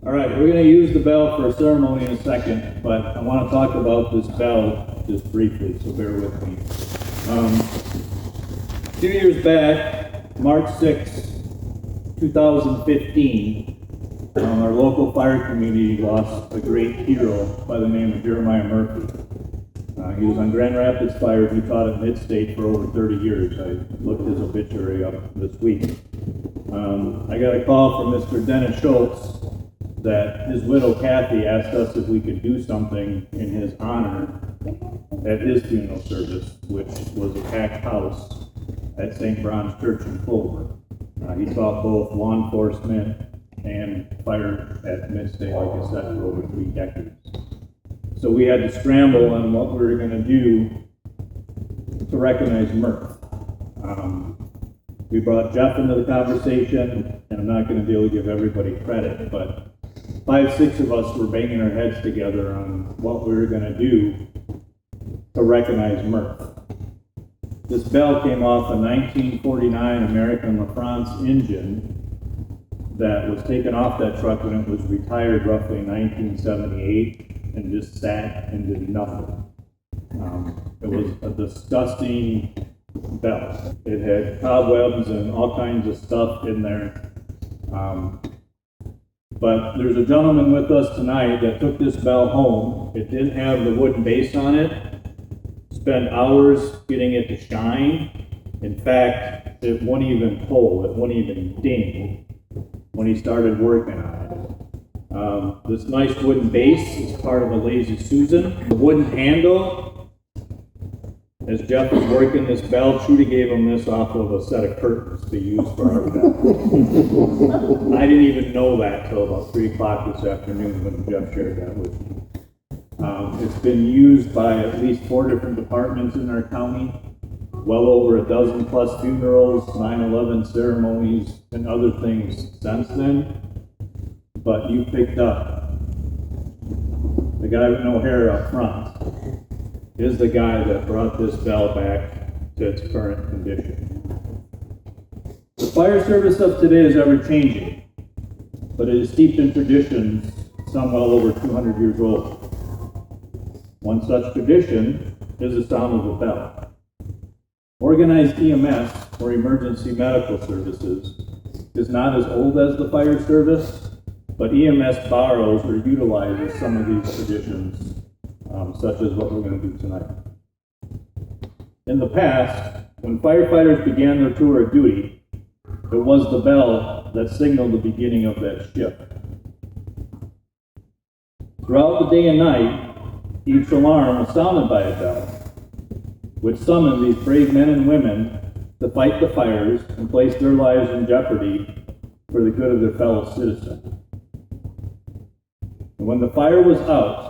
All right, we're going to use the bell for a ceremony in a second, but I want to talk about this bell just briefly, so bear with me. A few years back, March 6, 2015, our local fire community lost a great hero by the name of Jeremiah Murphy. He was on Grand Rapids Fire. He taught at Mid-State for over 30 years. I looked his obituary up this week. I got a call from Mr. Dennis Schultz that his widow Kathy asked us if we could do something in his honor at his funeral service, which was a packed house at St. Bron's Church in Clover. He taught both law enforcement and fire at Mid-State, like I said, for over 3 decades. So we had to scramble on what we were going to do to recognize Murph. We brought Jeff into the conversation, and I'm not going to be able to give everybody credit, but 5, 6 of us were banging our heads together on what we were going to do to recognize Murph. This bell came off a 1949 American LaFrance engine that was taken off that truck when it was retired roughly in 1978 and just sat and did nothing. It was a disgusting bell. It had cobwebs and all kinds of stuff in there. But there's a gentleman with us tonight that took this bell home. It did have the wooden base on it. Spent hours getting it to shine. In fact, it wouldn't even pull. It wouldn't even ding when he started working on it. This nice wooden base is part of a Lazy Susan. The wooden handle, as Jeff was working this bell, Trudy gave him this off of a set of curtains to use for our bell. I didn't even know that till about 3 o'clock this afternoon when Jeff shared that with me. It's been used by at least 4 different departments in our county, well over a dozen plus funerals, 9/11 ceremonies, and other things since then. But you picked up the guy with no hair up front is the guy that brought this bell back to its current condition. The fire service of today is ever changing, but it is steeped in traditions, some well over 200 years old. One such tradition is the sound of the bell. Organized EMS, or emergency medical services, is not as old as the fire service, but EMS borrows or utilizes some of these traditions, such as what we're going to do tonight. In the past, when firefighters began their tour of duty, it was the bell that signaled the beginning of that shift. Throughout the day and night, each alarm was sounded by a bell, which summoned these brave men and women to fight the fires and place their lives in jeopardy for the good of their fellow citizens. And when the fire was out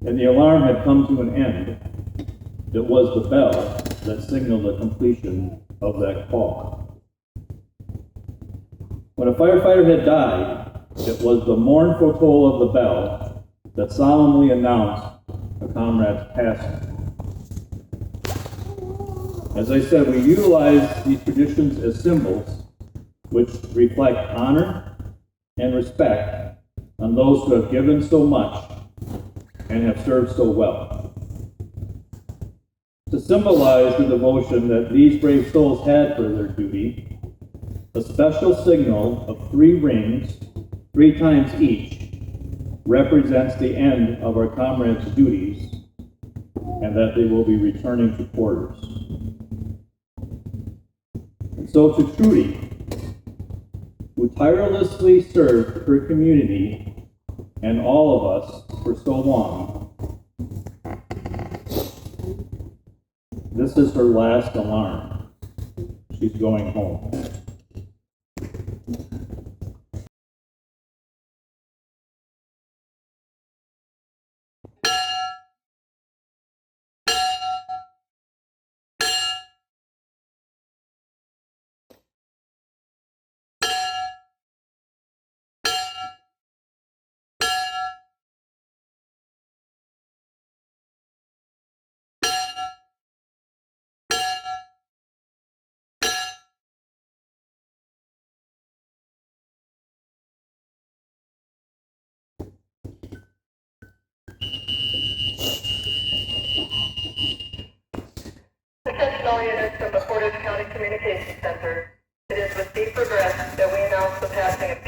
and the alarm had come to an end, it was the bell that signaled the completion of that call. When a firefighter had died, it was the mournful toll of the bell that solemnly announced a comrade's passing. As I said, we utilize these traditions as symbols which reflect honor and respect on those who have given so much and have served so well. To symbolize the devotion that these brave souls had for their duty, a special signal of 3 rings, 3 times each, represents the end of our comrades' duties and that they will be returning to quarters. And so to Trudy, who tirelessly served her community and all of us for so long, this is her last alarm. She's going home.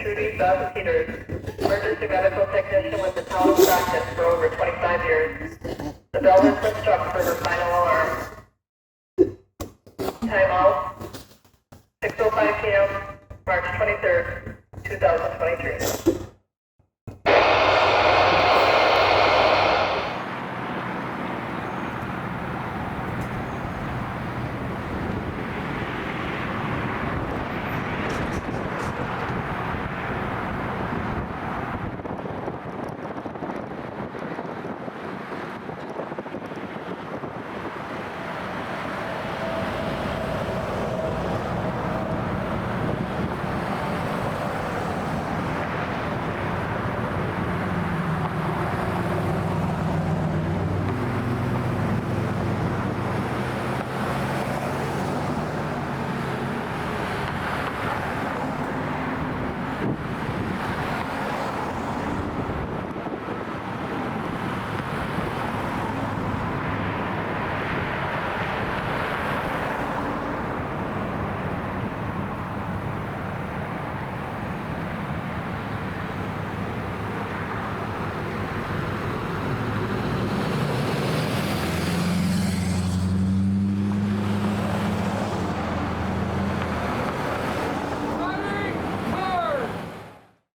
Trudy Beth, emergency medical technician with the town of Stockton for over 25 years. The bell has been struck for her final alarm. Time out, 6:05 p.m., March 23rd, 2023.